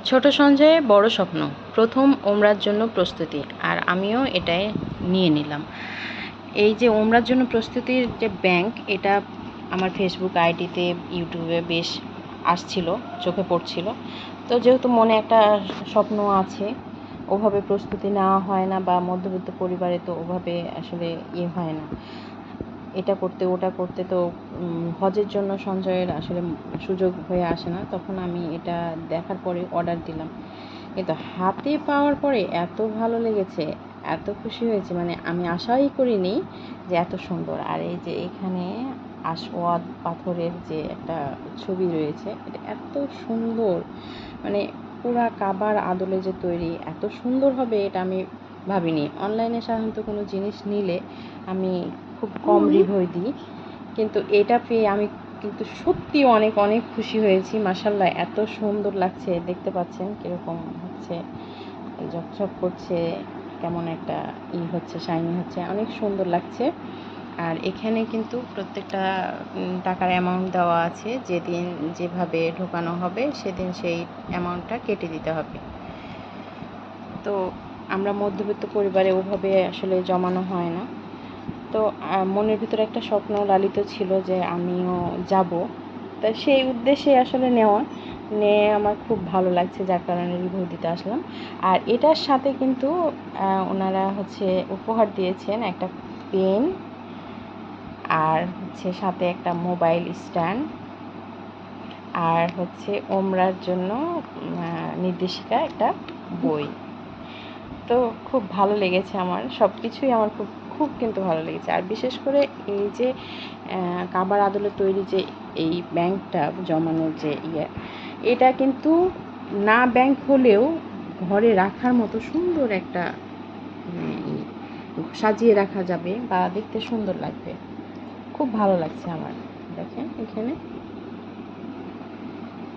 ছোট সঞ্চয়ে বড় স্বপ্ন, প্রথম ওমরার জন্য প্রস্তুতি। আর আমিও এটাই নিয়ে নিলাম। এই যে ওমরার জন্য প্রস্তুতির যে ব্যাংক, এটা আমার ফেসবুক আইডিতে, ইউটিউবে বেশ আসছিল, চোখে পড়ছিল। তো যেহেতু মনে একটা স্বপ্ন আছে, ওভাবে প্রস্তুতি নেওয়া হয় না, বা মধ্যবিত্ত পরিবারে তো ওভাবে আসলে হয় না, এটা করতে ওটা করতে, তো হজের জন্য সঞ্চয়ের আসলে সুযোগ হয়ে আসে না। তখন আমি এটা দেখার পরে অর্ডার দিলাম, কিন্তু হাতে পাওয়ার পরে এত ভালো লেগেছে, এত খুশি হয়েছে, মানে আমি আশাই করিনি যে এত সুন্দর। আর এই যে এখানে আসওয়াদ পাথরের যে একটা ছবি রয়েছে, এটা এত সুন্দর, মানে পুরা কাবার আদলে যে তৈরি, এত সুন্দর হবে এটা আমি ভাবিনি। অনলাইনে সাধারণত কোনো জিনিস নিলে আমি খুব কম রিভিউ দিই, কিন্তু এটা পেয়ে আমি কিন্তু সত্যি অনেক অনেক খুশি হয়েছি। মাশাআল্লাহ, এত সুন্দর লাগছে, দেখতে পাচ্ছেন কীরকম হচ্ছে, ঝকঝক করছে, কেমন একটা হচ্ছে, শাইনি হচ্ছে, অনেক সুন্দর লাগছে। আর এখানে কিন্তু প্রত্যেকটা টাকার অ্যামাউন্ট দেওয়া আছে, যেদিন যেভাবে ঢোকানো হবে সেদিন সেই অ্যামাউন্টটা কেটে দিতে হবে। তো আমরা মধ্যবিত্ত পরিবারে ওভাবে আসলে জমানো হয় না। তো মনের ভিতরে একটা স্বপ্ন লালিত ছিল যে আমিও যাব, তা সেই উদ্দেশ্যে আসলে নিয়ে আমার খুব ভালো লাগছে, যার কারণে রিভিউ দিতে আসলাম। আর এটার সাথে কিন্তু ওনারা হচ্ছে উপহার দিয়েছেন একটা পেন, আর হচ্ছে সাথে একটা মোবাইল স্ট্যান্ড, আর হচ্ছে ওমরার জন্য নির্দেশিকা একটা বই। তো খুব ভালো লেগেছে আমার, সব কিছুই আমার খুব খুব কিন্তু ভালো লেগেছে। আর বিশেষ করে এই যে কাবার আদলে তৈরি যে এই ব্যাংকটা জমানোর যে এটা কিন্তু না ব্যাংক হলেও ঘরে রাখার মতো সুন্দর একটা সাজিয়ে রাখা যাবে, বা দেখতে সুন্দর লাগবে। খুব ভালো লাগছে আমার, দেখেন এখানে।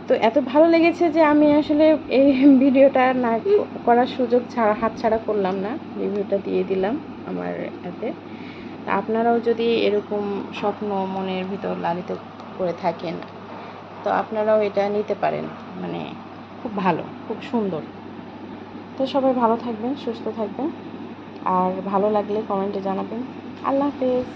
তো এত ভালো লেগেছে যে আমি আসলে এই ভিডিওটা না করার সুযোগ হাতছাড়া করলাম না, রিভিউটা দিয়ে দিলাম আমার এতে। আপনারাও যদি এরকম স্বপ্ন মনের ভিতর লালিত করে থাকেন, তো আপনারাও এটা নিতে পারেন, মানে খুব ভালো, খুব সুন্দর। তো সবাই ভালো থাকবেন, সুস্থ থাকবেন, আর ভালো লাগলে কমেন্টে জানাবেন। আল্লাহ হাফেজ।